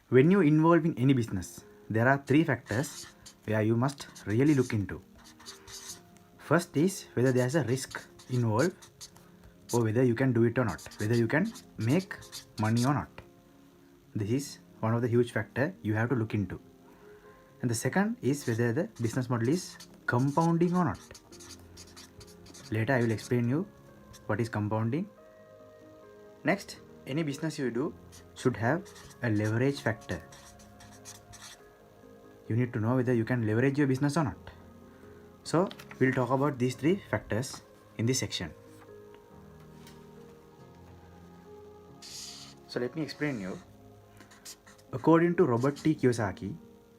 When you involve in any business, there are three factors where you must really look into. First is whether there's a risk involved, or whether you can do it or not, whether you can make money or not. This is one of the huge factor you have to look into. And the second is whether the business model is compounding or not. Later I will explain you what is compounding. Next, any business you do should have a leverage factor. You need to know whether you can leverage your business or not. So we'll talk about these three factors in this section. So let me explain you. According to Robert T. Kiyosaki,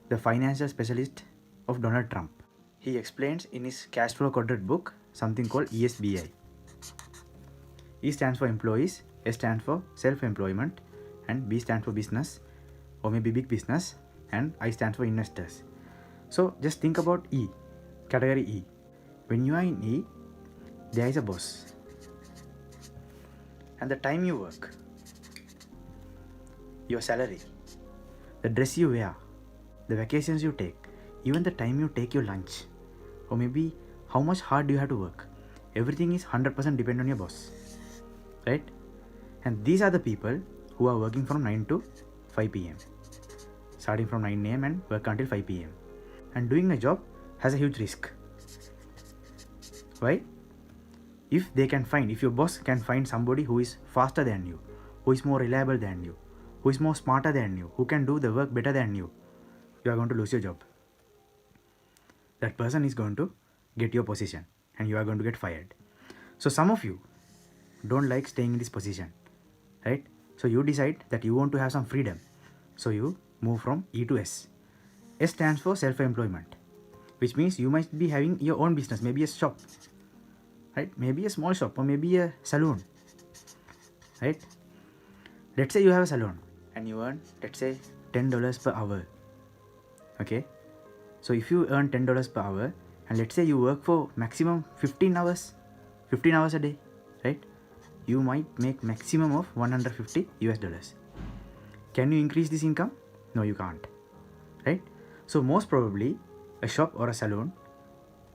the financial specialist of Donald Trump, he explains in his cash flow quadrant book something called ESBI. E stands for employees, S stands for self-employment, and B stands for business, or maybe big business, and I stands for investors. So just think about E, category E. When you are in E, there is a boss. And the time you work, your salary, the dress you wear, the vacations you take, even the time you take your lunch, or maybe how much hard do you have to work, everything is 100% dependent on your boss, right? And these are the people who are working from 9 to 5 p.m. starting from 9 a.m. and work until 5 p.m. And doing a job has a huge risk. Why? If your boss can find somebody who is faster than you, who is more reliable than you, who is more smarter than you, who can do the work better than you, you are going to lose your job. That person is going to get your position and you are going to get fired. So some of you don't like staying in this position, right? So you decide that you want to have some freedom. So you move from E to S. S stands for self-employment, which means you might be having your own business, maybe a shop, right? Maybe a small shop or maybe a salon, right? Let's say you have a salon and you earn, let's say, $10 per hour. Okay, so if you earn $10 per hour and let's say you work for maximum 15 hours a day, right? You might make maximum of $150 US. Can you increase this income? No, you can't, right? So most probably a shop or a salon,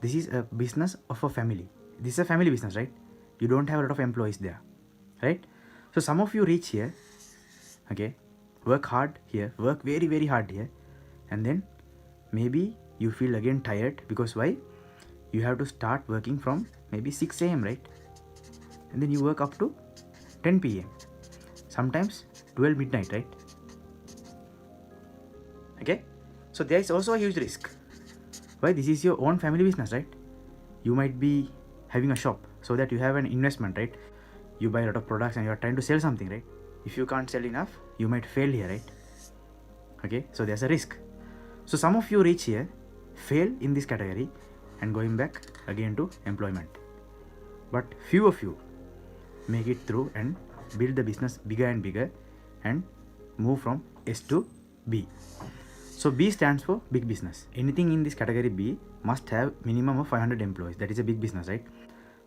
this is a business of a family. This is a family business, right? You don't have a lot of employees there, right? So some of you reach here, okay, work hard here, work very, very hard here, and then maybe you feel again tired because why? You have to start working from maybe 6 a.m., right? And then you work up to 10 p.m. sometimes 12 midnight, right? Okay, so there is also a huge risk. Why? This is your own family business, right? You might be having a shop so that you have an investment, right? You buy a lot of products and you are trying to sell something, right? If you can't sell enough, you might fail here, right? Okay, so there's a risk. So some of you reach here, fail in this category and going back again to employment. But few of you make it through and build the business bigger and bigger and move from S to B. So B stands for big business. Anything in this category B must have minimum of 500 employees. That is a big business, right?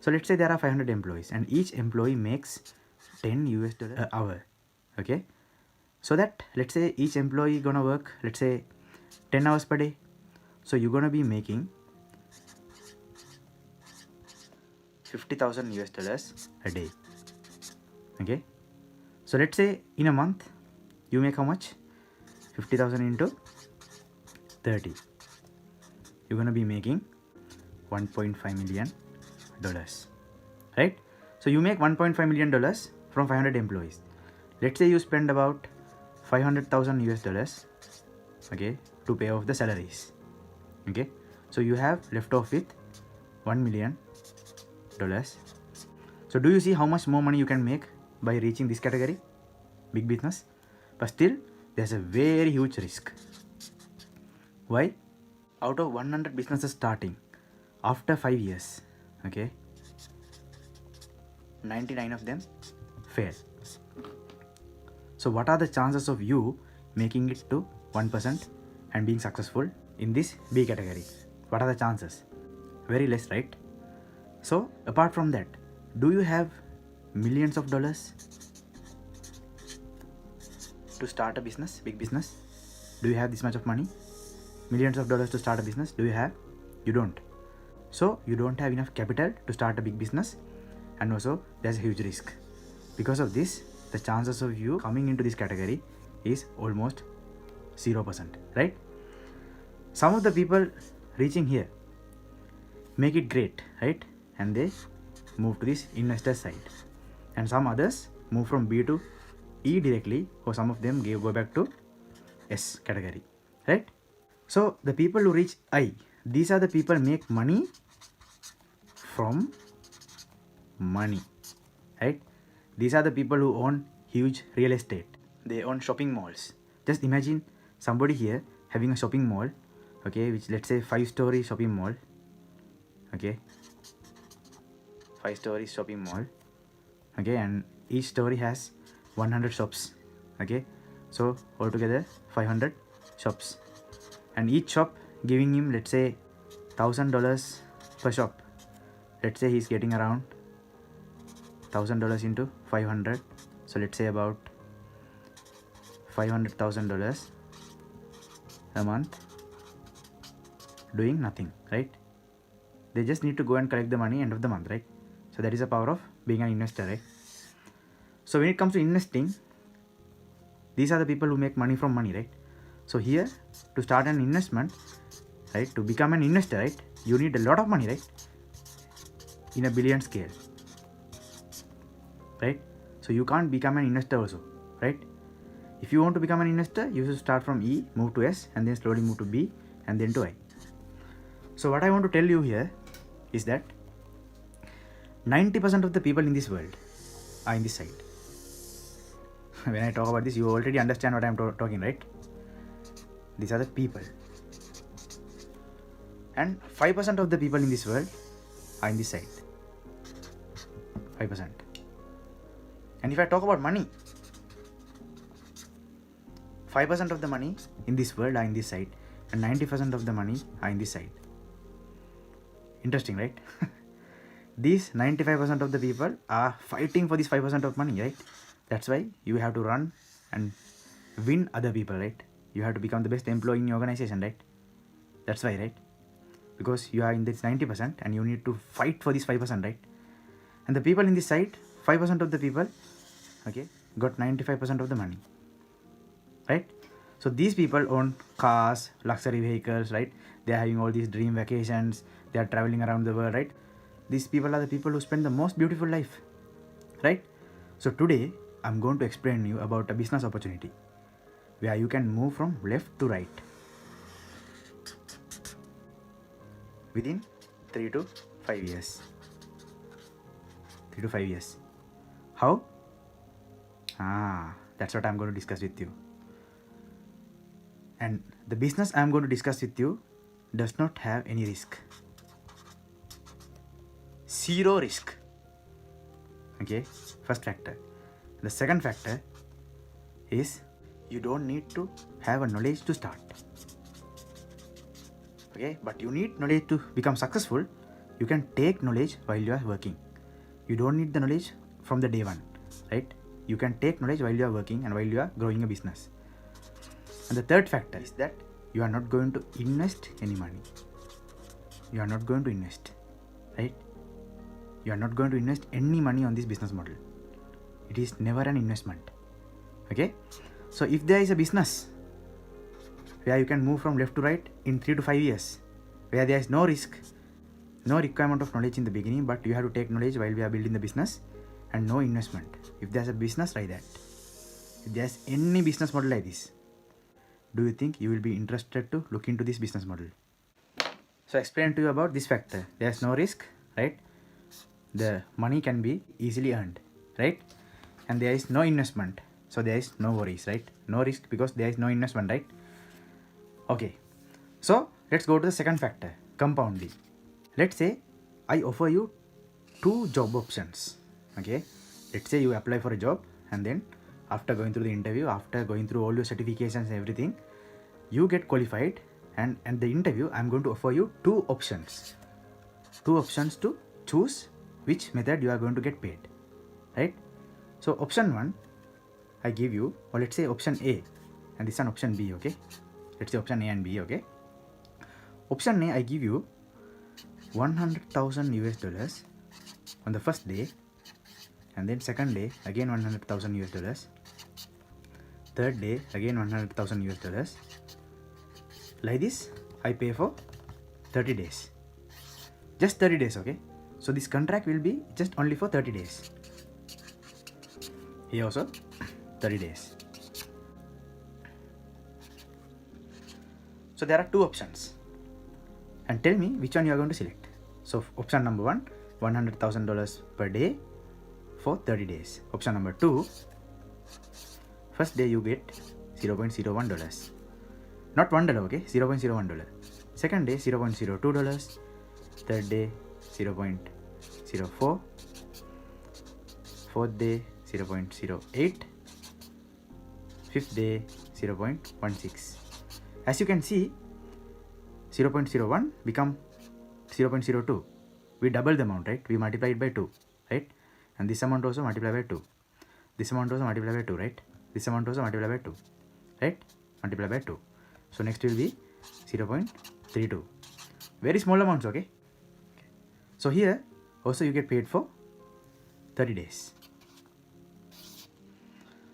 So let's say there are 500 employees and each employee makes $10 an hour. Okay, so that let's say each employee gonna work, let's say 10 hours per day. So you're gonna be making $50,000 a day. Okay, so let's say in a month you make how much? 50,000 into 30. You're gonna be making $1.5 million, right? So you make $1.5 million from 500 employees. Let's say you spend about $500,000, okay, to pay off the salaries. Okay, so you have left off with $1 million. So do you see how much more money you can make by reaching this category, big business? But still there's a very huge risk. Why? Out of 100 businesses starting, after 5 years, okay, 99 of them fail. So what are the chances of you making it to 1% and being successful in this B category? What are the chances? Very less, right? So apart from that, do you have millions of dollars? to start a business, big business? Do you have this much of money? Millions of dollars to start a business? Do you have? You don't. So you don't have enough capital to start a big business, and also there's a huge risk. Because of this, the chances of you coming into this category is almost 0%, right? Some of the people reaching here make it great, right? And they move to this investor side, and some others move from B to E directly, or some of them go back to S category, right? So the people who reach I, these are the people make money from money, right? These are the people who own huge real estate. They own shopping malls. Just imagine somebody here having a shopping mall, okay, which, let's say, 5-story shopping mall, okay, 5-story shopping mall, okay, and each story has 100 shops, okay, so altogether 500 shops, and each shop giving him, let's say, $1,000 per shop. Let's say he's getting around $1,000 into 500, so let's say about $500,000 a month doing nothing, right? They just need to go and collect the money end of the month, right? So that is the power of being an investor, right? So when it comes to investing, these are the people who make money from money, right? So here, to start an investment, right, to become an investor, right, you need a lot of money, right, in a billion scale, right? So you can't become an investor also, right? If you want to become an investor, you should start from E, move to S, and then slowly move to B, and then to I. So what I want to tell you here is that 90% of the people in this world are in this side. When I talk about this, you already understand what I am talking, right? These are the people. And 5% of the people in this world are in this side. 5%. And if I talk about money, 5% of the money in this world are in this side, and 90% of the money are in this side. Interesting, right? These 95% of the people are fighting for this 5% of money, right? That's why you have to run and win other people, right? You have to become the best employee in your organization, right? That's why, right? Because you are in this 90% and you need to fight for this 5%, right? And the people in this side, 5% of the people, okay, got 95% of the money, right? So these people own cars, luxury vehicles, right? They are having all these dream vacations. They are traveling around the world, right? These people are the people who spend the most beautiful life, right? So today, I'm going to explain you about a business opportunity where you can move from left to right within 3 to 5 years. 3 to 5 years. How? That's what I'm going to discuss with you. And the business I'm going to discuss with you does not have any risk. 0 risk. Okay, first factor. The second factor is you don't need to have a knowledge to start. Okay, but you need knowledge to become successful. You can take knowledge while you are working. You don't need the knowledge from the day one, right? You can take knowledge while you are working and while you are growing a business. And the third factor is that you are not going to invest any money. You are not going to invest, right? You are not going to invest any money on this business model. It is never an investment. Okay? So if there is a business where you can move from left to right in 3 to 5 years, where there is no risk, no requirement of knowledge in the beginning, but you have to take knowledge while we are building the business, and no investment. If there's a business like that, if there's any business model like this, do you think you will be interested to look into this business model? So I explained to you about this factor. There's no risk, right? The money can be easily earned, right? And there is no investment, so there is no worries, right? No risk because there is no investment, right? Okay, so let's go to the second factor, compounding. Let's say I offer you 2 job options. Okay, let's say you apply for a job, and then after going through the interview, after going through all your certifications and everything, you get qualified, and at the interview I'm going to offer you 2 options. 2 options to choose which method you are going to get paid, right? So option 1, I give you, or let's say option A, and this one option B, okay? Let's say option A and B, okay? Option A, I give you 100,000 US dollars on the first day, and then second day, again 100,000 US dollars. Third day, again 100,000 US dollars. Like this, I pay for 30 days. Just 30 days, okay? So this contract will be just only for 30 days. Here also 30 days. So there are two options. And tell me which one you are going to select. So option number 1, $100,000 per day for 30 days. Option number 2, first day you get $0.01. Not $1, okay? $0.01. Second day $0.02. Third day 0.04. Fourth day 0.08. Fifth day 0.16. As you can see, 0.01 become 0.02. We double the amount, right? We multiply it by 2, right? And this amount also multiply by 2. This amount also multiply by 2, right? This amount also multiply by 2, right? Multiply by 2. So next will be 0.32. Very small amounts, okay? So here also you get paid for 30 days.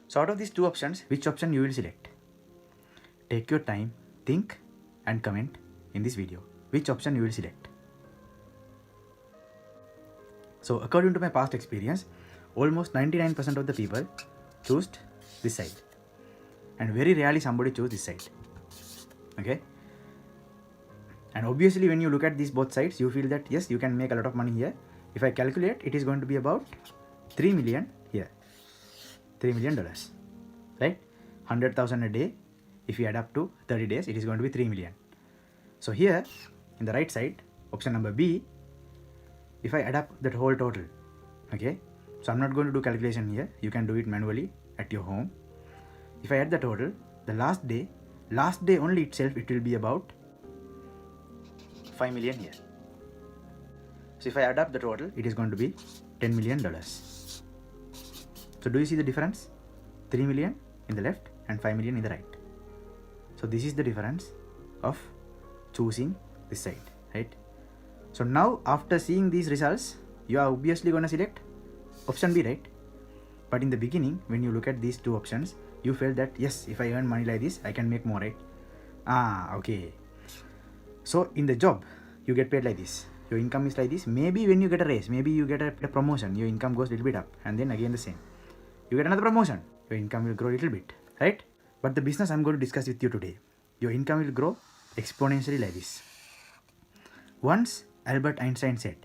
So out of these two options, which option you will select? Take your time, think and comment in this video which option you will select. So according to my past experience, almost 99% of the people choose this side, and very rarely somebody choose this side. Okay, and obviously when you look at these both sides, you feel that yes, you can make a lot of money here. If I calculate, it is going to be about 3 million here, $3 million, right? 100,000 a day. If you add up to 30 days, it is going to be 3 million. So here in the right side, option number B, if I add up that whole total, okay, so I'm not going to do calculation here, you can do it manually at your home. If I add the total, the last day only itself, it will be about 5 million here. So if I add up the total, it is going to be $10 million. So do you see the difference? 3 million in the left and 5 million in the right. So this is the difference of choosing this side, right? So now after seeing these results, you are obviously going to select option B, right? But in the beginning, when you look at these two options, you felt that yes, if I earn money like this, I can make more, right? Okay. So in the job, you get paid like this. Your income is like this. Maybe when you get a raise, maybe you get a promotion, your income goes a little bit up, and then again the same. You get another promotion, your income will grow a little bit, right? But the business I'm going to discuss with you today, your income will grow exponentially like this. Once Albert Einstein said,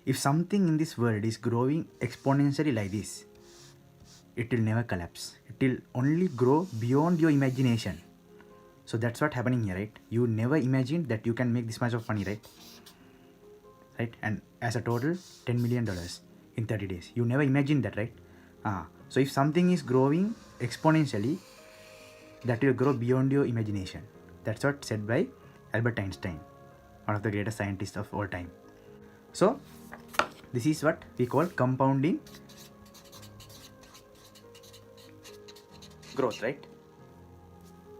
if something in this world is growing exponentially like this, it will never collapse. It will only grow beyond your imagination. So that's what's happening here, right? You never imagined that you can make this much of money, right? Right? And as a total, $10 million in 30 days. You never imagined that, right? So if something is growing exponentially, that will grow beyond your imagination. That's what said by Albert Einstein, one of the greatest scientists of all time. So this is what we call compounding growth, right?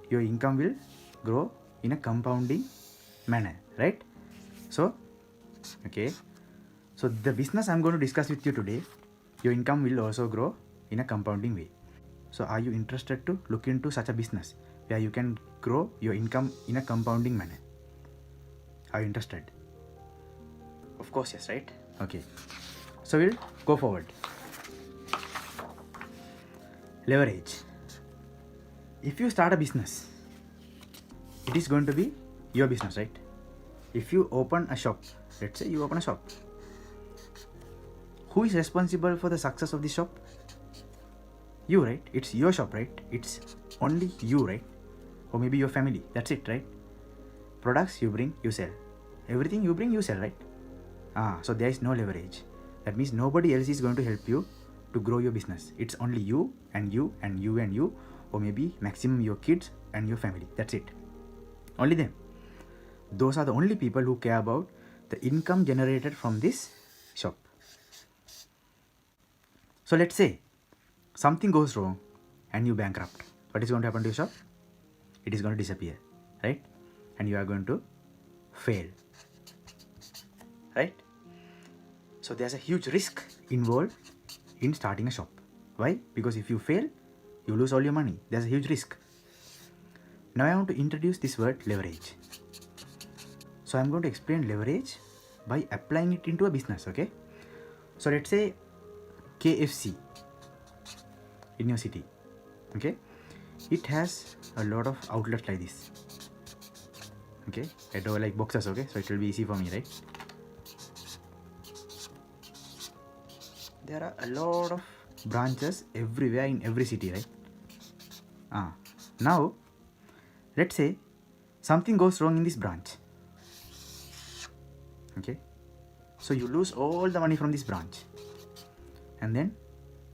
Your income will grow in a compounding manner, right? So, okay. So the business I'm going to discuss with you today, your income will also grow in a compounding way. So are you interested to look into such a business where you can grow your income in a compounding manner? Are you interested? Of course, yes, right? Okay. So we'll go forward. Leverage. If you start a business, it is going to be your business, right? If you open a shop, let's say you open a shop, who is responsible for the success of the shop? You, right? It's your shop, right? It's only you, right? Or maybe your family. That's it, right? Products you bring, you sell. Everything you bring, you sell, right? So there is no leverage. That means nobody else is going to help you to grow your business. It's only you and you and you and you, or maybe maximum your kids and your family. That's it. Only them. Those are the only people who care about the income generated from this shop. So let's say something goes wrong and you bankrupt, what is going to happen to your shop? It is going to disappear, right? And you are going to fail, right? So there's a huge risk involved in starting a shop. Why? Because if you fail, you lose all your money. There's a huge risk. Now I want to introduce this word leverage. So I'm going to explain leverage by applying it into a business, okay? So let's say KFC in your city, okay? It has a lot of outlets like this, okay? I do like boxes, okay? So it will be easy for me, right? There are a lot of branches everywhere in every city, right? Now, let's say something goes wrong in this branch, okay? So you lose all the money from this branch, and then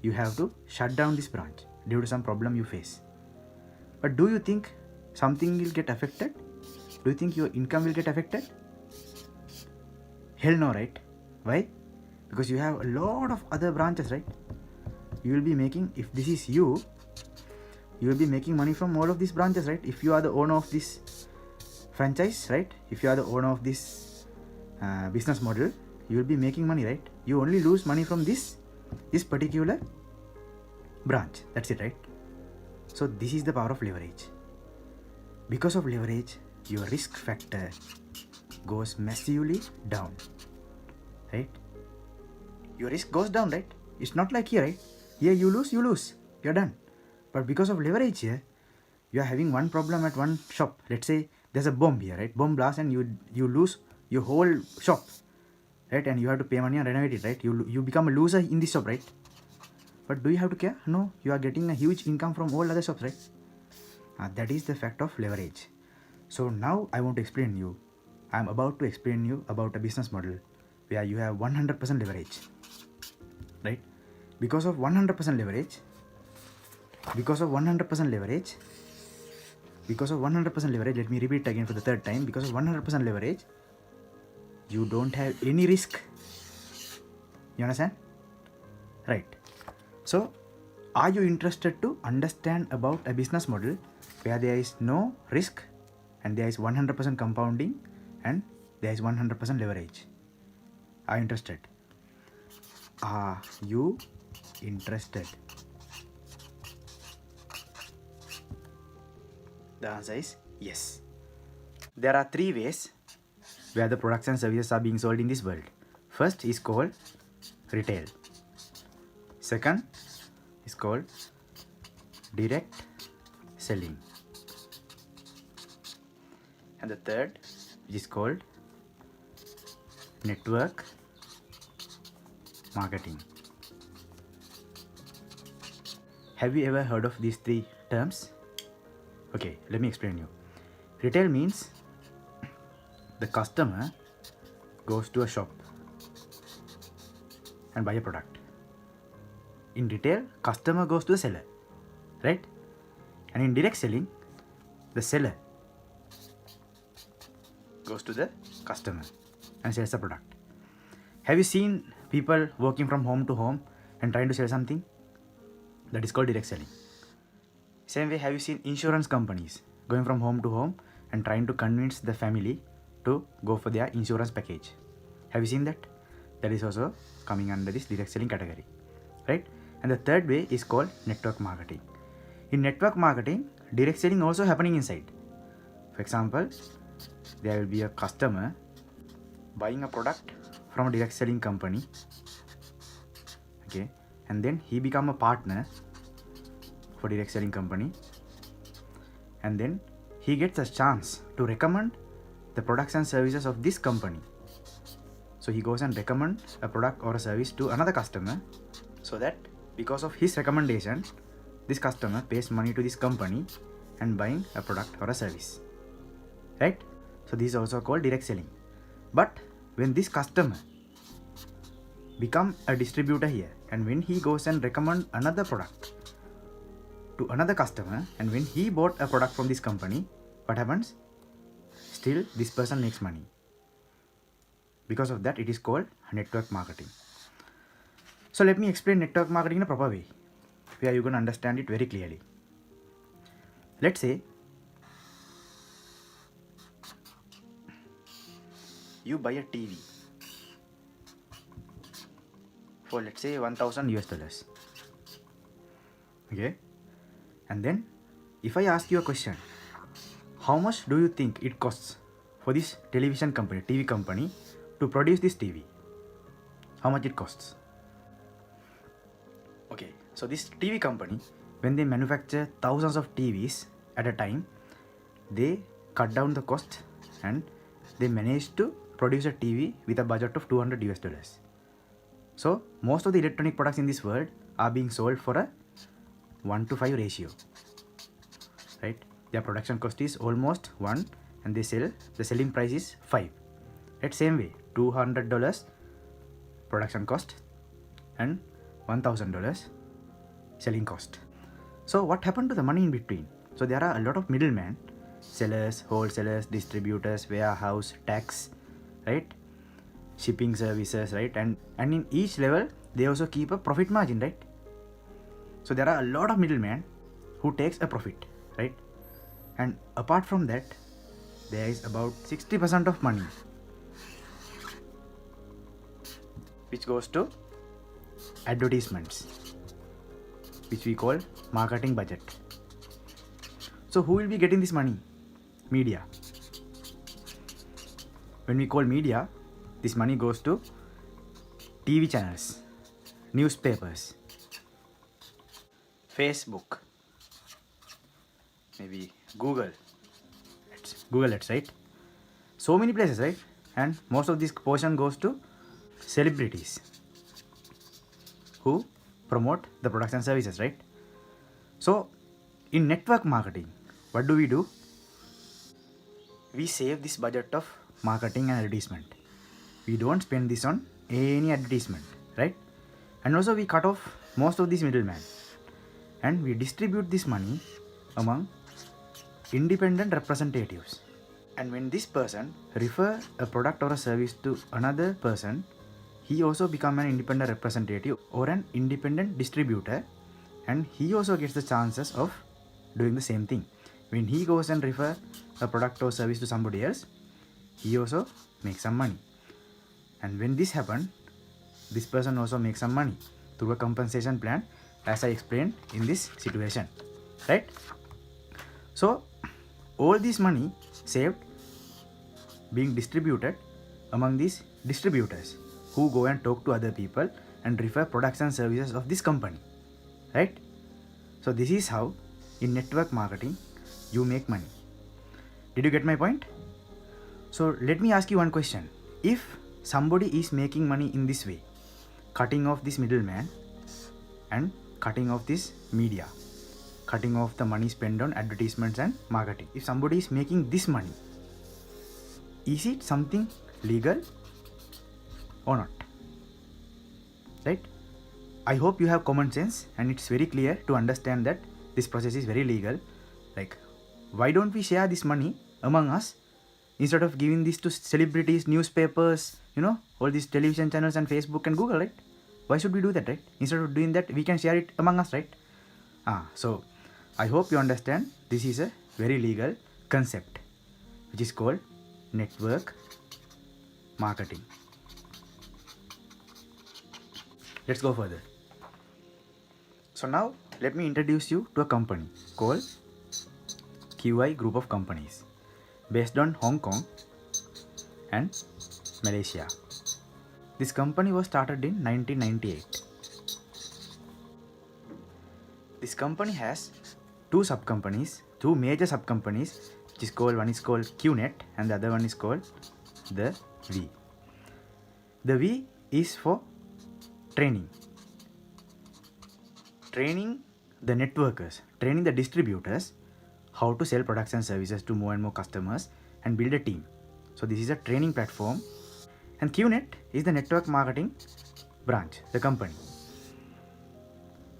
you have to shut down this branch due to some problem you face. But do you think something will get affected? Do you think your income will get affected? Hell no, right? Why? Because you have a lot of other branches, right? You will be making, if this is you will be making money from all of these branches, right? If you are the owner of this franchise, right? If you are the owner of this business model, you will be making money, right? You only lose money from this particular branch. That's it, right? So this is the power of leverage. Because of leverage, your risk factor goes massively down, right? Your risk goes down, right? It's not like here, right? Here you lose, you're done. But because of leverage here, you are having one problem at one shop. Let's say there's a bomb here, right? Bomb blast and you lose your whole shop, right? And you have to pay money and renovate it, right? You become a loser in this shop, right? But do you have to care? No, you are getting a huge income from all other shops, right? That is the fact of leverage. So now I want to explain you. I'm about to explain you about a business model where you have 100% leverage, right? Because of 100% leverage, let me repeat again for the third time. Because of 100% leverage, you don't have any risk. You understand? Right. So, are you interested to understand about a business model where there is no risk and there is 100% compounding and there is 100% leverage? Are you interested? Are you interested? The answer is yes. There are three ways where the products and services are being sold in this world. First is called retail. Second is called direct selling. And the third is called network marketing. Have you ever heard of these three terms? Okay, let me explain you. Retail means the customer goes to a shop and buy a product. In retail, customer goes to the seller, right? And in direct selling, the seller goes to the customer and sells the product. Have you seen people working from home to home and trying to sell something? That is called direct selling. Same way, have you seen insurance companies going from home to home and trying to convince the family to go for their insurance package? Have you seen that? That is also coming under this direct selling category, right? And the third way is called network marketing. In network marketing, direct selling also happening inside. For example, there will be a customer buying a product from a direct selling company, okay, and then he become a partner for direct selling company, and then he gets a chance to recommend the products and services of this company. So he goes and recommends a product or a service to another customer, so that because of his recommendation, this customer pays money to this company and buying a product or a service, right? So this is also called direct selling. But when this customer become a distributor here, and when he goes and recommend another product to another customer, and when he bought a product from this company, what happens? Still this person makes money. Because of that, it is called network marketing. So let me explain network marketing in a proper way. where you're going to understand it very clearly. Let's say you buy a TV for, let's say, $1,000. Okay, and then if I ask you a question, how much do you think it costs for this television company, TV company, to produce this TV? How much it costs? Okay, so this TV company, when they manufacture thousands of TVs at a time, they cut down the cost and they managed to produce a TV with a budget of $200. So most of the electronic products in this world are being sold for a 1:5 ratio, right? Their production cost is almost 1 and the selling price is 5. At same way, $200 production cost and $1,000 selling cost. So what happened to the money in between? So there are a lot of middlemen, sellers, wholesalers, distributors, warehouse, tax, right? Shipping services, right? And in each level, they also keep a profit margin, right? So there are a lot of middlemen who takes a profit, right? And apart from that, there is about 60% of money which goes to advertisements, which we call marketing budget. So who will be getting this money? Media. When we call media, this money goes to TV channels, newspapers, Facebook, maybe Google Ads, right? So many places, right? And most of this portion goes to celebrities who promote the products and services, right? So in network marketing, what do? We save this budget of marketing and advertisement. We don't spend this on any advertisement, right? And also we cut off most of these middlemen and we distribute this money among independent representatives. And when this person refer a product or a service to another person, he also become an independent representative or an independent distributor, and he also gets the chances of doing the same thing. When he goes and refer a product or service to somebody else, he also makes some money. And when this happens, this person also makes some money through a compensation plan, as I explained in this situation, right? So all this money saved being distributed among these distributors who go and talk to other people and refer products and services of this company, right? So this is how in network marketing you make money. Did you get my point? So let me ask you one question. If somebody is making money in this way, cutting off this middleman and cutting off this media, cutting off the money spent on advertisements and marketing, if somebody is making this money, is it something legal or not? Right? I hope you have common sense and it's very clear to understand that this process is very legal. Like, why don't we share this money among us instead of giving this to celebrities, newspapers, all these television channels and Facebook and Google, right? Why should we do that, right? Instead of doing that, we can share it among us, right? So I hope you understand this is a very legal concept which is called network marketing. Let's go further. So now let me introduce you to a company called QI Group of Companies based on Hong Kong and Malaysia. This company was started in 1998. This company has two major sub-companies, one is called Qnet and the other one is called the V. The V is for training the networkers, training the distributors how to sell products and services to more and more customers and build a team. So this is a training platform, and Qnet is the network marketing branch, the company,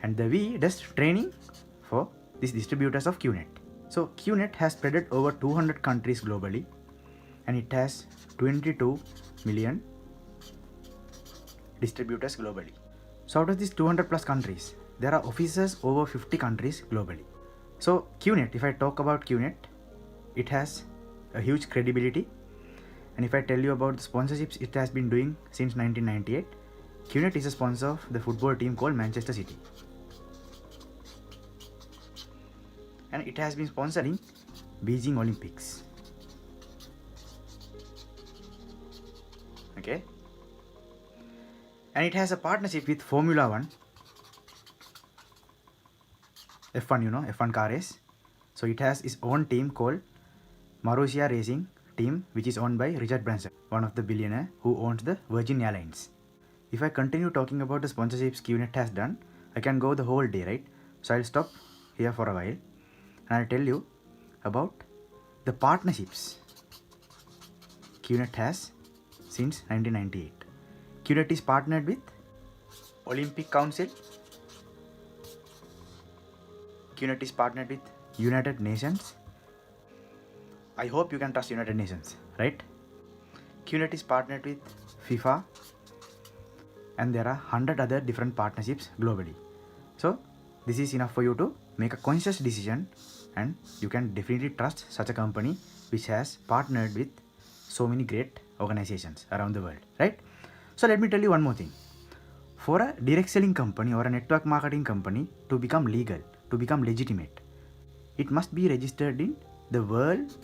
and the V does training for these distributors of Qnet. So Qnet has spread over 200 countries globally and it has 22 million distributors globally. So out of these 200 plus countries, there are offices over 50 countries globally. So Qnet, if I talk about Qnet, it has a huge credibility. And if I tell you about the sponsorships it has been doing since 1998, Qnet is a sponsor of the football team called Manchester City. And it has been sponsoring Beijing Olympics. Okay. And it has a partnership with Formula 1. F1, you know, F1 car race. So it has its own team called Marussia Racing Team, which is owned by Richard Branson, one of the billionaire who owns the Virgin Airlines. If I continue talking about the sponsorships Qnet has done, I can go the whole day, right? So I'll stop here for a while and I'll tell you about the partnerships Qnet has since 1998. Qnet is partnered with Olympic Council. Qnet is partnered with United Nations. I hope you can trust United Nations, right? Qnet is partnered with FIFA, and there are 100 other different partnerships globally. So this is enough for you to make a conscious decision, and you can definitely trust such a company which has partnered with so many great organizations around the world, right? So let me tell you one more thing. For a direct selling company or a network marketing company to become legal, to become legitimate, it must be registered in the World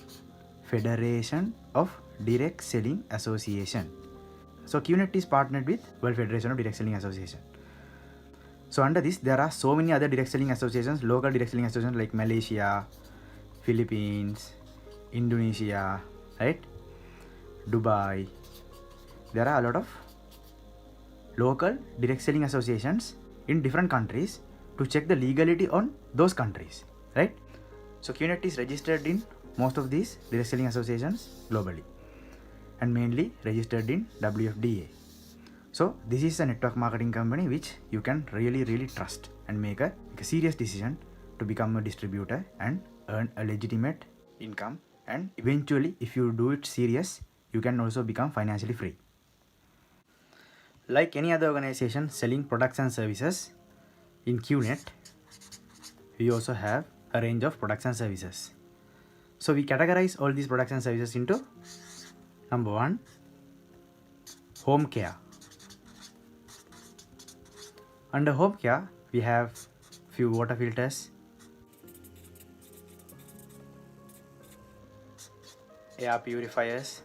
Federation of Direct Selling Association. So Qnet is partnered with World Federation of Direct Selling Association. So under this, there are so many other direct selling associations, local direct selling associations like Malaysia, Philippines, Indonesia, right? Dubai. There are a lot of local direct selling associations in different countries to check the legality on those countries, right? So Qnet is registered in most of these direct selling associations globally and mainly registered in WFDA. So this is a network marketing company which you can really trust and make a serious decision to become a distributor and earn a legitimate income, and eventually if you do it serious, you can also become financially free. Like any other organization selling products and services, in Qnet we also have a range of products and services. So we categorize all these products and services into number 1, home care. Under home care, we have few water filters, air purifiers,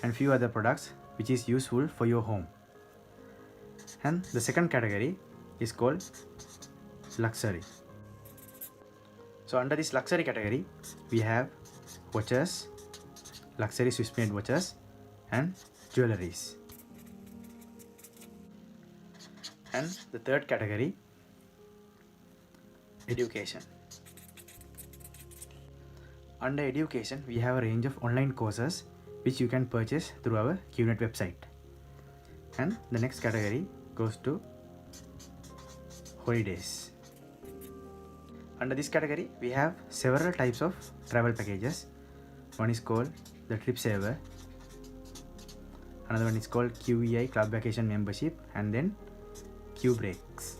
and few other products which is useful for your home. And the second category is called luxury. So under this luxury category, we have watches, luxury Swiss made watches, and jewelries. And the third category, education. Under education, we have a range of online courses which you can purchase through our Qnet website. And the next category goes to holidays. Under this category, we have several types of travel packages. One is called the Trip Saver. Another one is called QVI Club Vacation Membership, and then Q Breaks.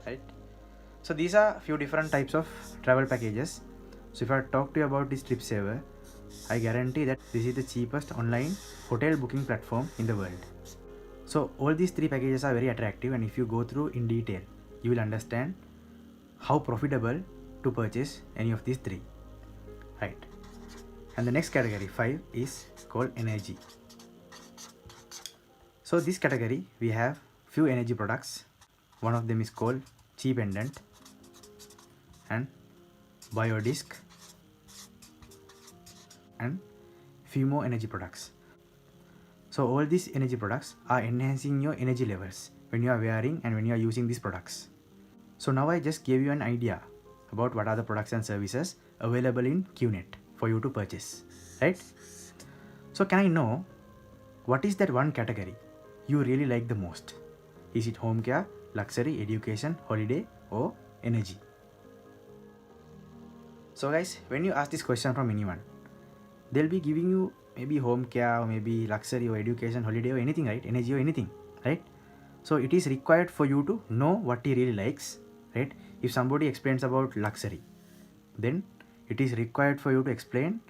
Right? So these are few different types of travel packages. So if I talk to you about this Trip Saver, I guarantee that this is the cheapest online hotel booking platform in the world. So all these 3 packages are very attractive, and if you go through in detail, you will understand how profitable to purchase any of these 3. Right? And the next category, 5, is called energy. So this category, we have few energy products. One of them is called Cheap Pendant and Biodisc, and few more energy products. So all these energy products are enhancing your energy levels when you are wearing and when you are using these products. So now I just gave you an idea about what are the products and services available in Qnet for you to purchase, right? So can I know what is that one category you really like the most? Is it home care, luxury, education, holiday, or energy? So guys, when you ask this question from anyone, they'll be giving you maybe home care or maybe luxury or education, holiday or anything, right? Energy or anything. right? So it is required for you to know what he really likes, right? If somebody explains about luxury, then it is required for you to explain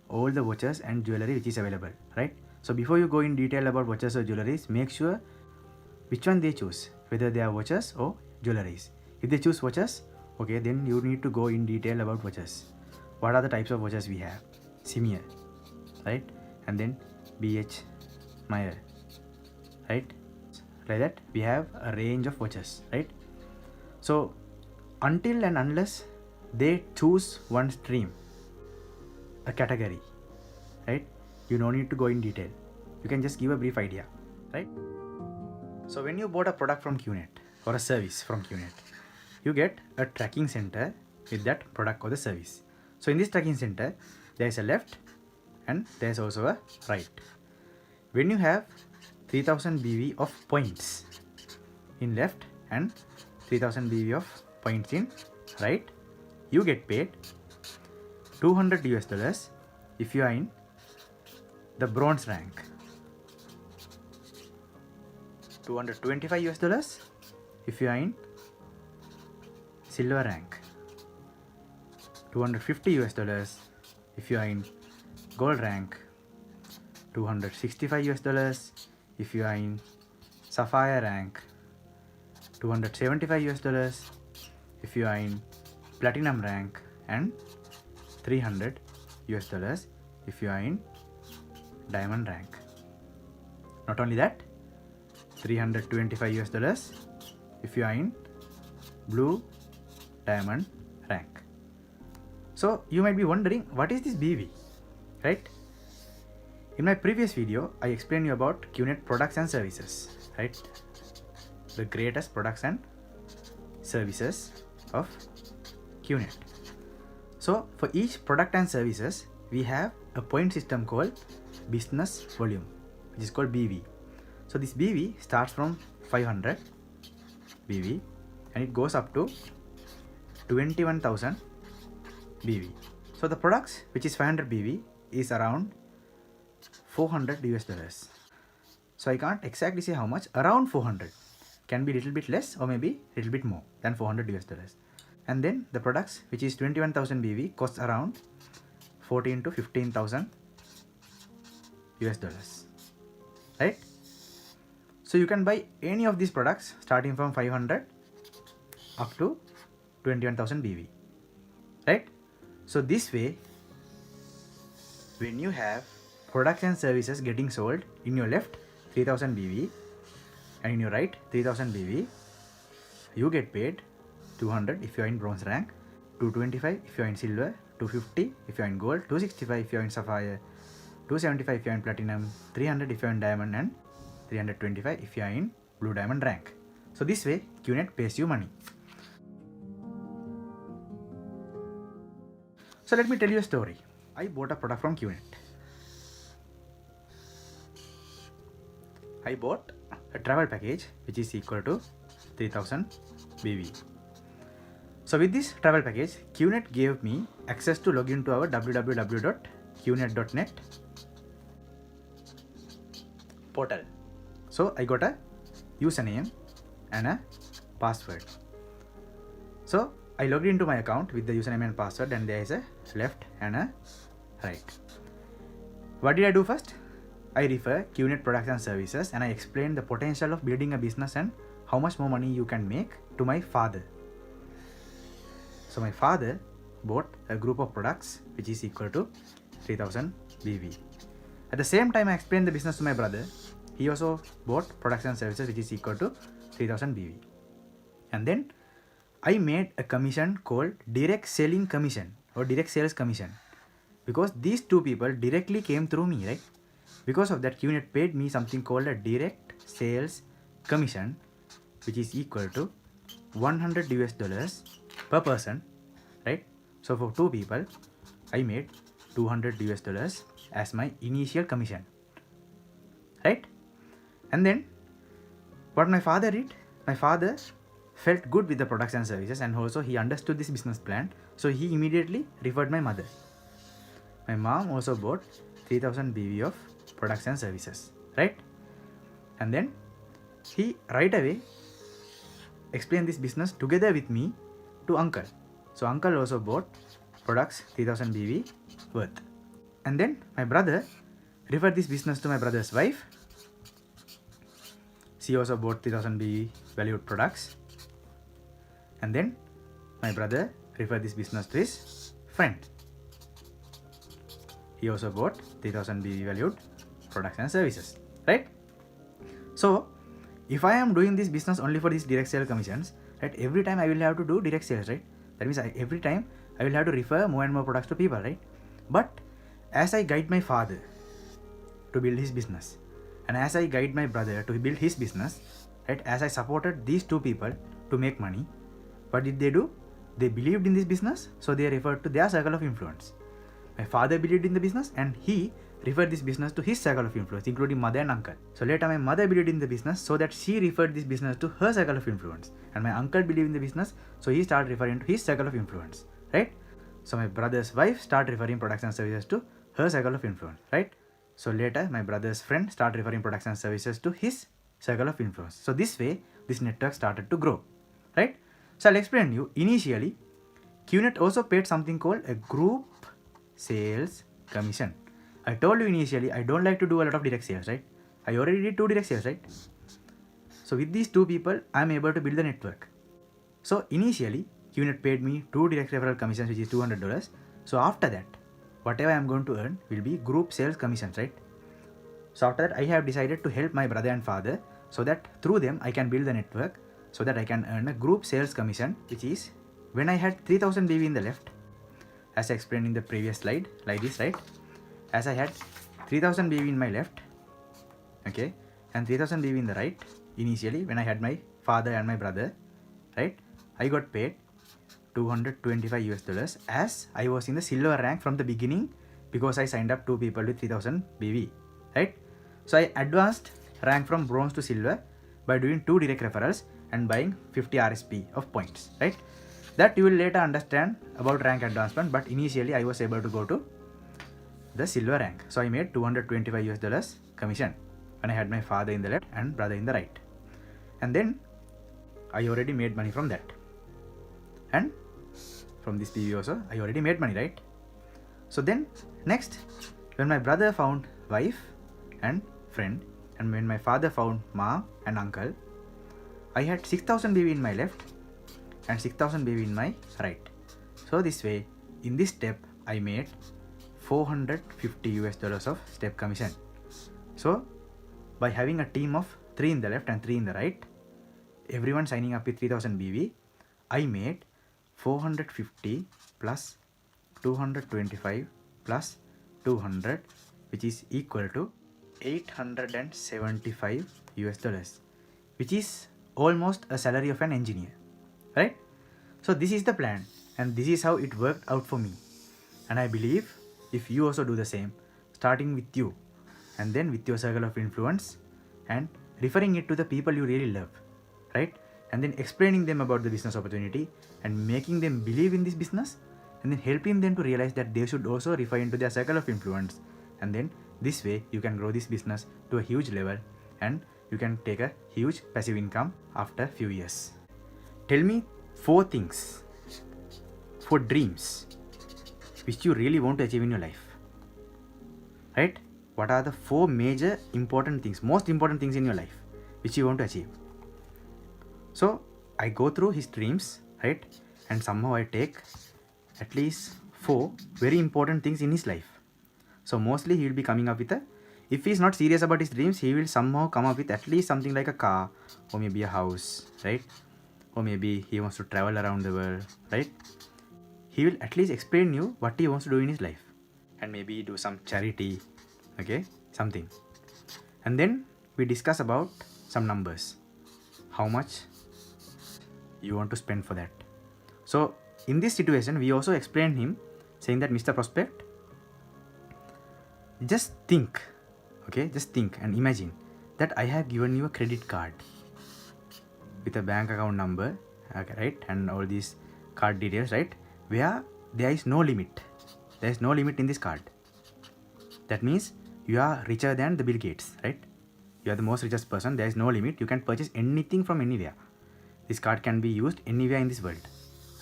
all the watches and jewelry which is available, right? So before you go in detail about watches or jewelries, make sure which one they choose, whether they are watches or jewelries. If they choose watches, okay, then you need to go in detail about watches. What are the types of watches we have? Simier, right? And then BH Meyer, right? Like that, we have a range of watches, right? So until and unless they choose one stream, a category, right, you no need to go in detail. You can just give a brief idea, right? So when you bought a product from Qnet or a service from Qnet, you get a tracking center with that product or the service. So in this tracking center, there is a left and there is also a right. When you have 3000 BV of points in left and 3000 BV of points in right, you get paid $200 if you are in the bronze rank, $225 if you are in silver rank, $250 if you are in gold rank, $265 if you are in sapphire rank, $275 if you are in platinum rank, and $300 if you are in diamond rank. Not only that, $325 if you are in blue diamond rank. So you might be wondering, what is this BV, right? In my previous video, I explained you about Qnet products and services, right? The greatest products and services of Qnet. So for each product and services, we have a point system called business volume, which is called BV. So this BV starts from 500 BV and it goes up to 21,000 BV. So the products which is 500 BV is around $400. So I can't exactly say how much, around 400. Can be little bit less or maybe little bit more than $400. And then the products which is 21,000 BV costs around 14 to 15,000 US dollars, right? So you can buy any of these products starting from 500 up to 21,000 BV, right? So this way, when you have products and services getting sold in your left 3000 BV and in your right 3000 BV, you get paid 200 if you are in bronze rank, 225 if you are in silver, 250 if you are in gold, 265 if you are in sapphire, 275 if you are in platinum, 300 if you are in diamond, and 325 if you are in blue diamond rank. So this way, Qnet pays you money. So let me tell you a story. I bought a product from Qnet. I bought a travel package which is equal to 3000 BV. So with this travel package, Qnet gave me access to log into our www.qnet.net portal. So I got a username and a password. So I logged into my account with the username and password, and there is a left and a right. What did I do first? I refer Qnet products and services, and I explain the potential of building a business and how much more money you can make to my father. So my father bought a group of products which is equal to 3000 BV. At the same time, I explained the business to my brother. He also bought products and services which is equal to 3000 BV. And then I made a commission called direct selling commission or direct sales commission, because these two people directly came through me, right? Because of that, Qnet paid me something called a direct sales commission, which is equal to $100 per person, right? So for two people, I made $200 as my initial commission, right? And then what my father did, my father felt good with the products and services, and also he understood this business plan, so he immediately referred my mother. My mom also bought 3000 BV of products and services, right? And then he right away explained this business together with me to uncle. So uncle also bought products 3000 BV worth. And then my brother referred this business to my brother's wife. She also bought 3000 BV valued products. And then my brother referred this business to his friend. He also bought 3000 BV valued products and services, right? So if I am doing this business only for these direct sale commissions, right, every time I will have to do direct sales, right? That means every time I will have to refer more and more products to people, right? But as I guide my father to build his business, and as I guide my brother to build his business, right, as I supported these two people to make money, what did they do? They believed in this business, so they referred to their circle of influence. My father believed in the business and he referred this business to his circle of influence, including mother and uncle. So later my mother believed in the business, so that she referred this business to her circle of influence. And my uncle believed in the business, so he started referring to his circle of influence, right? So my brother's wife started referring products and services to her circle of influence, right? So later my brother's friend started referring products and services to his circle of influence. So this way, this network started to grow, right? So I'll explain you. Initially, Qnet also paid something called a group sales commission. I told you initially I don't like to do a lot of direct sales, right? I already did 2 direct sales, right? So with these 2 people, I'm able to build the network. So initially, Qnet paid me 2 direct referral commissions, which is $200. So after that, whatever I'm going to earn will be group sales commissions, right? So after that, I have decided to help my brother and father so that through them I can build the network so that I can earn a group sales commission, which is when I had 3000 BV in the left, as I explained in the previous slide, like this, right? As I had 3000 BV in my left, okay, and 3000 BV in the right, initially when I had my father and my brother, right, I got paid $225 as I was in the silver rank from the beginning because I signed up 2 people with 3000 BV, right? So I advanced rank from bronze to silver by doing 2 direct referrals and buying 50 RSP of points, right? That you will later understand about rank advancement, but initially I was able to go to the silver rank. So I made $225 commission when I had my father in the left and brother in the right. And then I already made money from that. And from this PV also, I already made money, right? So then next, when my brother found wife and friend, and when my father found mom and uncle, I had 6000 BV in my left and 6000 BV in my right. So this way, in this step, I made $450 of step commission. So by having a team of 3 in the left and 3 in the right, everyone signing up with 3000 BV, I made 450 plus 225 plus 200, which is equal to $875, which is almost a salary of an engineer, right? So this is the plan, and this is how it worked out for me. And I believe if you also do the same, starting with you and then with your circle of influence and referring it to the people you really love, right? And then explaining them about the business opportunity and making them believe in this business, and then helping them to realize that they should also refer into their circle of influence. And then this way you can grow this business to a huge level and you can take a huge passive income after a few years. Tell me 4 things, 4 dreams which you really want to achieve in your life, right? What are the 4 major important things, most important things in your life which you want to achieve? So I go through his dreams, right? And somehow I take at least 4 very important things in his life. So mostly he will be coming up with if he is not serious about his dreams, he will somehow come up with at least something like a car or maybe a house, right? Or maybe he wants to travel around the world, right? He will at least explain you what he wants to do in his life and maybe do some charity, okay, something. And then we discuss about some numbers, how much you want to spend for that. So in this situation, we also explained him saying that Mr. Prospect, just think, okay, just think and imagine that I have given you a credit card with a bank account number, okay, right, and all these card details, right, where there is no limit. There is no limit in this card. That means you are richer than the Bill Gates, right? You are the most richest person. There is no limit. You can purchase anything from anywhere. This card can be used anywhere in this world,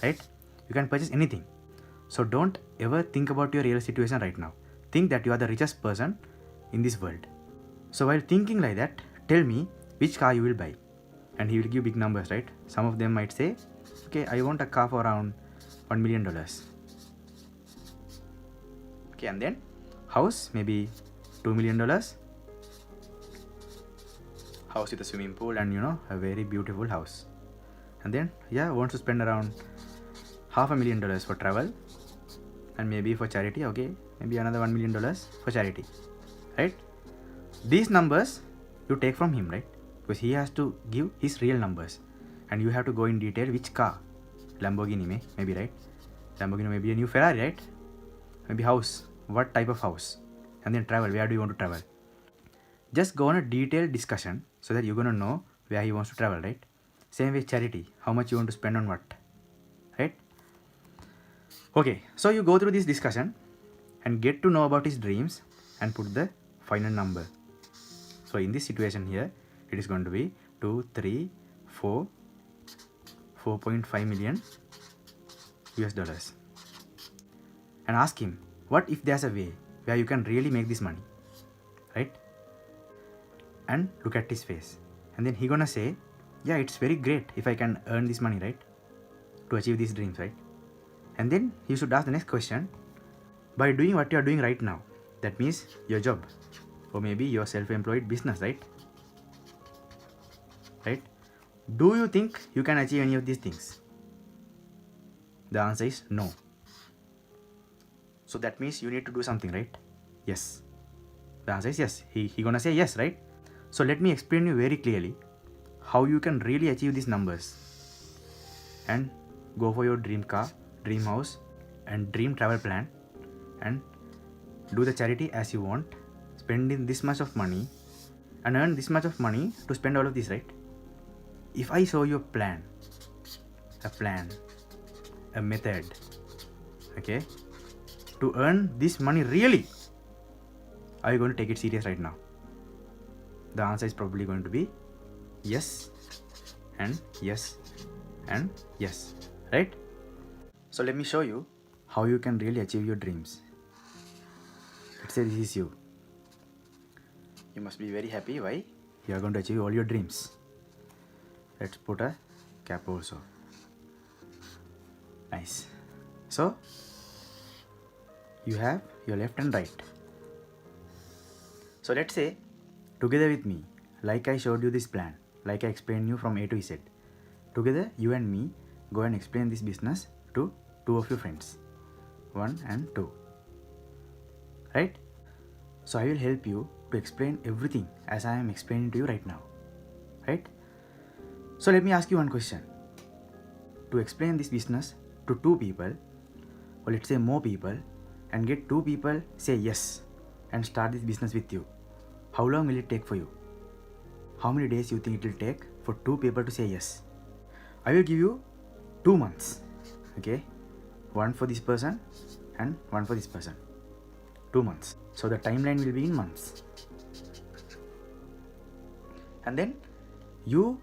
right? You can purchase anything. So don't ever think about your real situation right now. Think that you are the richest person in this world. So while thinking like that, tell me which car you will buy. And he will give big numbers, right? Some of them might say, okay, I want a car for around $1 million. Okay, and then house, maybe $2 million. House with a swimming pool and a very beautiful house. And then wants to spend around $500,000 for travel and maybe for charity. Okay, maybe another $1 million for charity, right? These numbers you take from him, right? Because he has to give his real numbers and you have to go in detail which car. Lamborghini maybe, right? Lamborghini may be a new Ferrari, right? Maybe house, what type of house? And then travel, where do you want to travel? Just go on a detailed discussion so that you're going to know where he wants to travel, right? Same with charity, how much you want to spend on what, right? Okay, so you go through this discussion and get to know about his dreams and put the final number. So in this situation here, it is going to be 2, 3, 4, 4.5 million US dollars. And ask him, what if there's a way where you can really make this money, right? And look at his face. And then he gonna say, yeah, it's very great if I can earn this money, right? To achieve these dreams, right? And then you should ask the next question. By doing what you are doing right now, that means your job or maybe your self-employed business, right? Right? Do you think you can achieve any of these things? The answer is no. So that means you need to do something, right? Yes. The answer is yes. He gonna say yes, right? So let me explain you very clearly how you can really achieve these numbers and go for your dream car, dream house and dream travel plan and do the charity as you want, spending this much of money and earn this much of money to spend all of this, right? If I show you a plan, a method, okay, to earn this money really, are you going to take it serious right now? The answer is probably going to be yes and yes and yes, right? So let me show you how you can really achieve your dreams. Let's say this is you. You must be very happy. Why? You are going to achieve all your dreams. Let's put a cap also. Nice. So you have your left and right. So let's say together with me, like I showed you this plan, like I explained you from A to Z. Together you and me go and explain this business to 2 of your friends, 1 and 2, right? So I will help you to explain everything as I am explaining to you right now, right? So let me ask you one question. To explain this business to 2 people, or let's say more people, and get 2 people say yes and start this business with you, how long will it take for you? How many days you think it will take for 2 people to say yes? I will give you 2 months, okay? 1 for this person and 1 for this person. 2 months. So the timeline will be in months. And then you,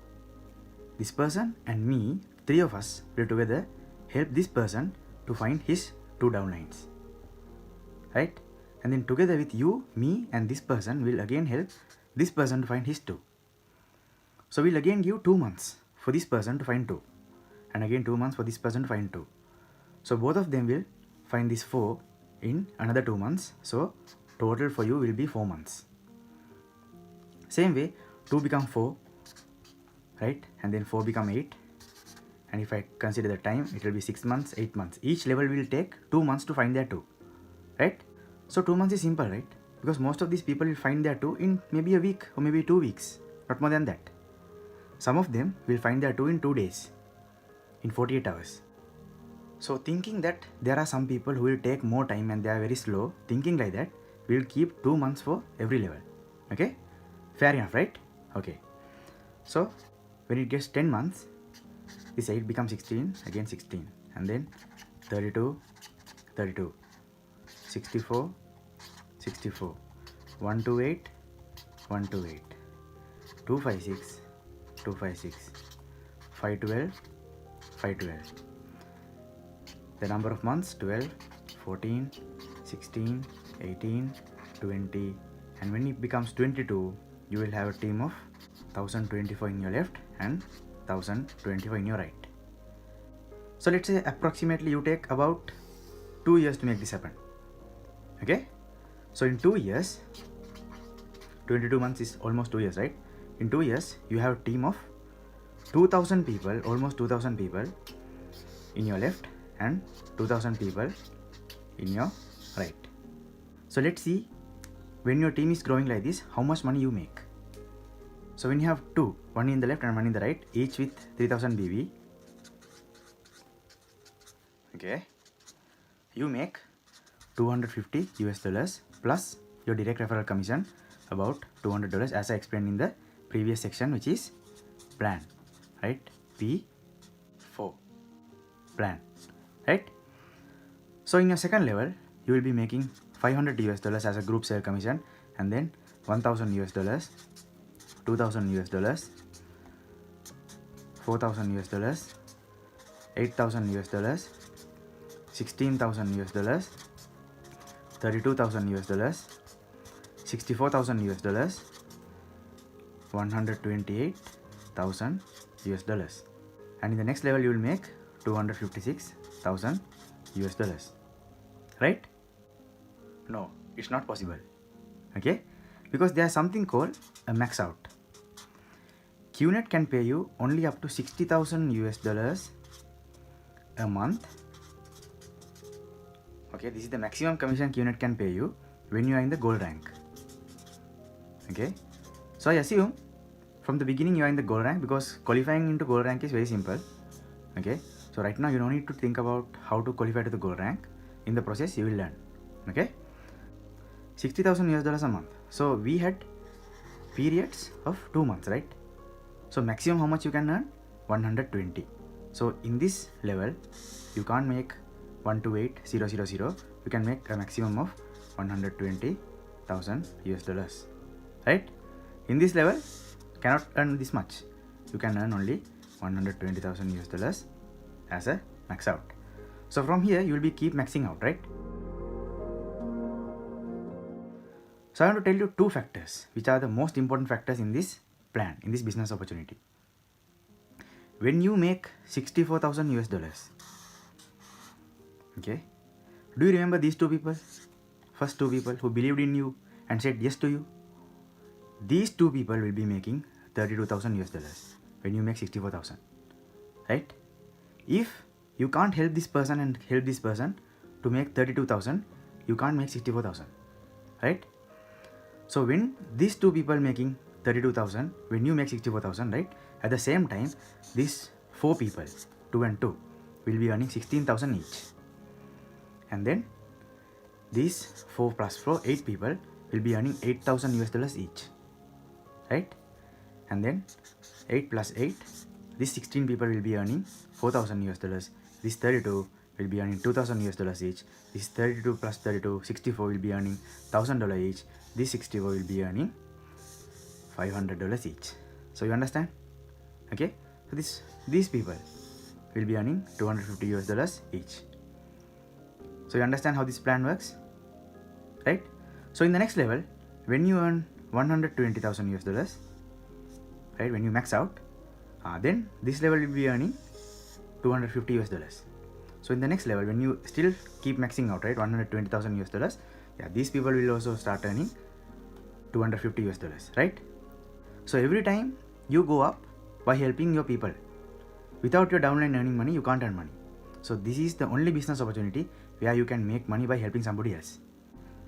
this person and me, 3 of us will together help this person to find his 2 downlines, right? And then together with you, me and this person will again help this person to find his 2. So we'll again give 2 months for this person to find 2 and again 2 months for this person to find 2. So both of them will find this 4 in another 2 months. So total for you will be 4 months. Same way, 2 become 4, right? And then 4 become 8. And if I consider the time, it will be 6 months, 8 months. Each level will take 2 months to find their 2, right? So 2 months is simple, right? Because most of these people will find their 2 in maybe a week or maybe 2 weeks, not more than that. Some of them will find their 2 in 2 days, in 48 hours. So thinking that there are some people who will take more time and they are very slow, thinking like that, we will keep 2 months for every level. Okay? Fair enough, right? Okay. So when it gets 10 months, this 8 becomes 16, again 16, and then 32, 32, 64, 64, 128, 128, 256, 256, 512, 512. The number of months 12, 14, 16, 18, 20, and when it becomes 22, you will have a team of 1024 in your left and 1024 in your right. So let's say approximately you take about 2 years to make this happen. Okay, so in 2 years, 22 months is almost 2 years, right? In 2 years, you have a team of 2000 people, almost 2000 people in your left and 2000 people in your right. So let's see, when your team is growing like this, how much money you make. So when you have two, one in the left and one in the right, each with 3000 BV, okay, you make $250 US plus your direct referral commission about $200, as I explained in the previous section, which is plan, right? P4 plan, right? So in your second level, you will be making $500 US as a group sale commission, and then $1000 US, $2000 US, $4000 US, $8000 US, $16,000 US, $32,000 US, $64,000 US, $128,000 US. And in the next level, you will make $256,000 US. Right? No, it's not possible. Okay? Because there's something called a max out. Qnet can pay you only up to $60,000 US a month. Okay, this is the maximum commission Qnet can pay you when you are in the gold rank. Okay, so I assume from the beginning you are in the gold rank, because qualifying into gold rank is very simple. Okay, so right now you don't need to think about how to qualify to the gold rank. In the process you will learn. Okay, $60,000 US a month. So we had periods of 2 months, right? So maximum how much you can earn? 120. So in this level you can't make 128,000. You can make a maximum of 120,000 US, right? In this level cannot earn this much. You can earn only 120,000 US as a max out. So from here you will be keep maxing out, right? So I want to tell you 2 factors which are the most important factors in this plan, in this business opportunity. When you make $64,000 US, okay, do you remember these 2 people? First 2 people who believed in you and said yes to you. These 2 people will be making $32,000 US when you make 64,000, right? If you can't help this person and help this person to make 32,000, you can't make 64,000, right? So when these 2 people making 32,000, when you make 64,000, right? At the same time, these 4 people, 2 and 2, will be earning 16,000 each. And then these 4 plus 4, 8 people will be earning $8,000 US each, right? And then 8 plus 8, these 16 people will be earning $4,000 US. This 32 will be earning $2,000 US each. This 32 plus 32, 64 will be earning $1,000 each. This 64 will be earning $500 each. So you understand? Okay. So these people will be earning $250 US each. So you understand how this plan works, right? So in the next level, when you earn $120,000 US, right? When you max out, then this level will be earning $250 US. So in the next level, when you still keep maxing out, right, $120,000 US, yeah, these people will also start earning $250 US, right? So every time you go up by helping your people, without your downline earning money, you can't earn money. So this is the only business opportunity where you can make money by helping somebody else.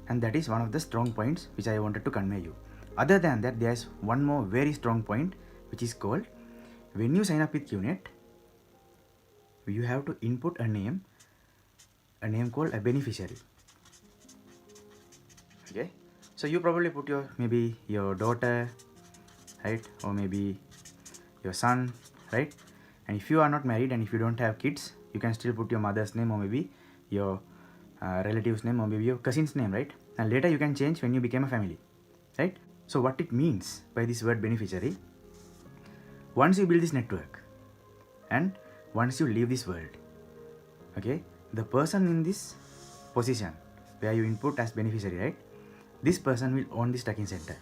And that is one of the strong points which I wanted to convey you. Other than that, there's one more very strong point, which is called, when you sign up with Qnet, you have to input a name called a beneficiary. Okay, so you probably put maybe your daughter, right, or maybe your son, right? And if you are not married and if you don't have kids, you can still put your mother's name, or maybe your relative's name, or maybe your cousin's name, right? And later you can change when you become a family, right? So what it means by this word beneficiary, Once you build this network and once you leave this world, okay, the person in this position where you input as beneficiary, right, this person will own this tracking center.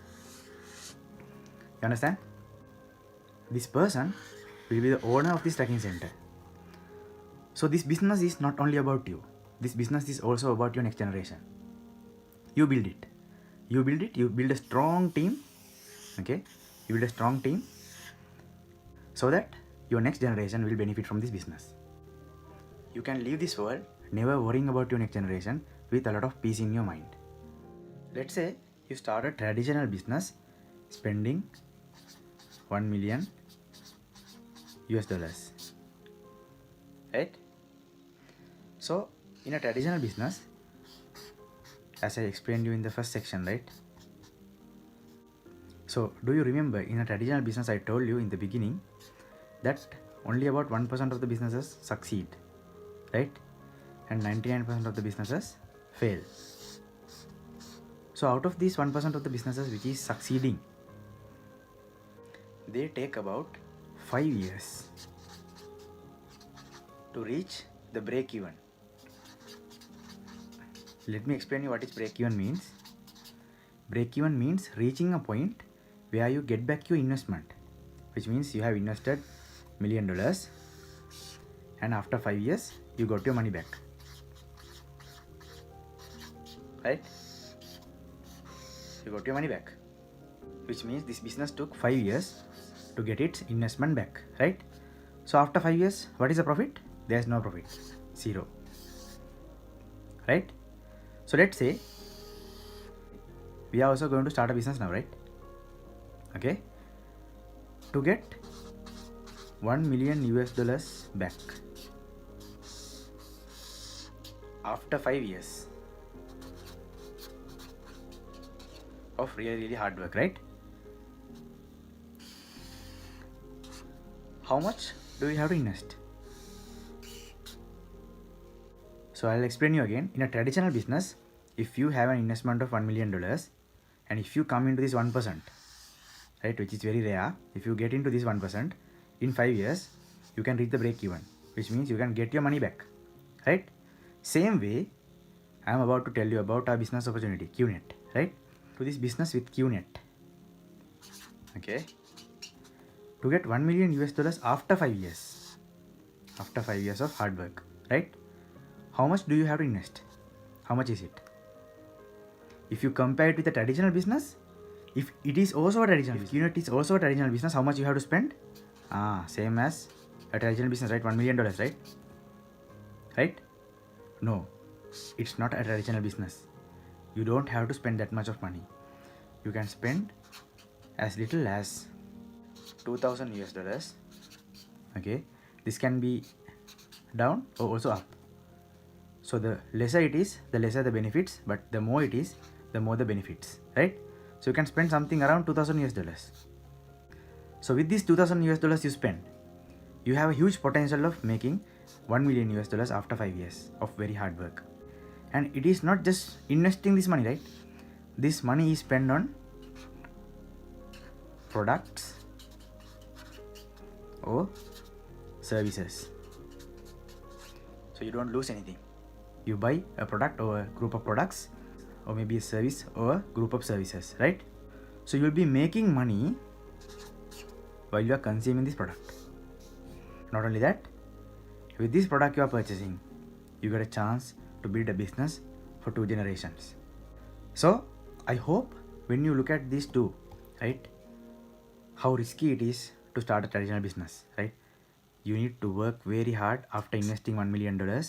You understand? This person will be the owner of this tracking center. So this business is not only about you. This business is also about your next generation. You build it. You build a strong team. Okay? You build a strong team so that your next generation will benefit from this business. You can leave this world never worrying about your next generation with a lot of peace in your mind. Let's say you start a traditional business spending 1 million US dollars. Right? So in a traditional business, as I explained you in the first section, right? So do you remember in a traditional business I told you in the beginning that only about 1% of the businesses succeed, right? And 99% of the businesses fail. So out of these 1% of the businesses which is succeeding, they take about 5 years to reach the break even. Let me explain you what is break even means. Break even means reaching a point where you get back your investment, which means you have invested $1 million and after 5 years you got your money back, right? You got your money back, which means this business took 5 years to get its investment back, right? So after 5 years, what is the profit? There is no profit, zero, right? So let's say we are also going to start a business now, right? Okay, to get 1 million US dollars back after 5 years of really hard work, right? How much do we have to invest? So I'll explain you again. In a traditional business, if you have an investment of $1 million and if you come into this 1%, right, which is very rare, if you get into this 1%, in 5 years, you can reach the break even, which means you can get your money back, right? Same way, I am about to tell you about our business opportunity, Qnet, right? To this business with Qnet, okay, to get 1 million US dollars after 5 years, after 5 years of hard work, right? How much do you have to invest? How much is it? If you compare it with a traditional business, if it is also a traditional business, Qnet is also a traditional business, how much you have to spend? Same as a traditional business, right? $1 million, right? Right? No, it's not a traditional business. You don't have to spend that much of money. You can spend as little as 2,000 US dollars. Okay, this can be down or also up. So the lesser it is, the lesser the benefits, but the more it is, the more the benefits, right? So you can spend something around 2,000 US dollars. So with this 2,000 US dollars you spend, you have a huge potential of making 1 million US dollars after 5 years of very hard work. And it is not just investing this money, right? This money is spent on products or services. So you don't lose anything. You buy a product or a group of products, or maybe a service or a group of services, right? So you'll be making money while you are consuming this product. Not only that, with this product you are purchasing, you get a chance to build a business for 2 generations. So I hope when you look at these two, right, how risky it is to start a traditional business, right? You need to work very hard after investing $1 million,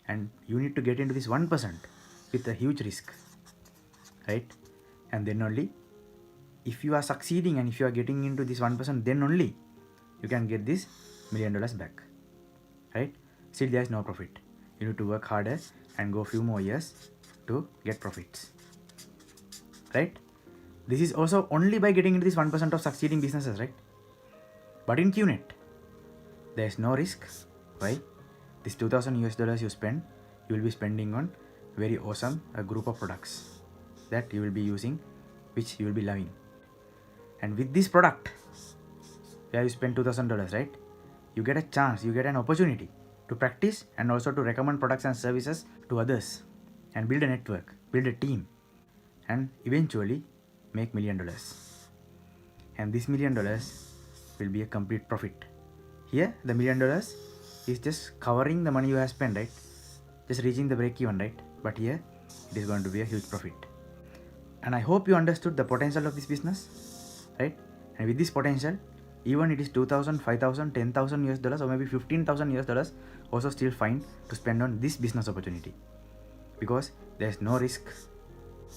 and you need to get into this 1% with a huge risk, right? And then only if you are succeeding and if you are getting into this 1%, then only you can get this $1 million back, right? Still there is no profit. You need to work harder and go few more years to get profits, right? This is also only by getting into this 1% of succeeding businesses, right? But in Qnet, there is no risk. Why? This 2,000 US dollars you spend, you will be spending on very awesome a group of products that you will be using, which you will be loving. And with this product, where you spend $2,000, right? You get a chance, you get an opportunity to practice and also to recommend products and services to others and build a network, build a team, and eventually make $1 million. And this $1 million will be a complete profit. Here, the $1 million is just covering the money you have spent, right? Just reaching the break even, right? But here, it is going to be a huge profit. And I hope you understood the potential of this business, right? And with this potential, even it is 2,000, 5,000, 10,000 US dollars, or maybe 15,000 US dollars, also still fine to spend on this business opportunity, because there is no risk.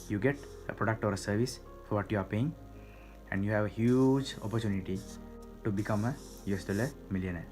You get a product or a service for what you are paying, and you have a huge opportunity to become a US dollar millionaire.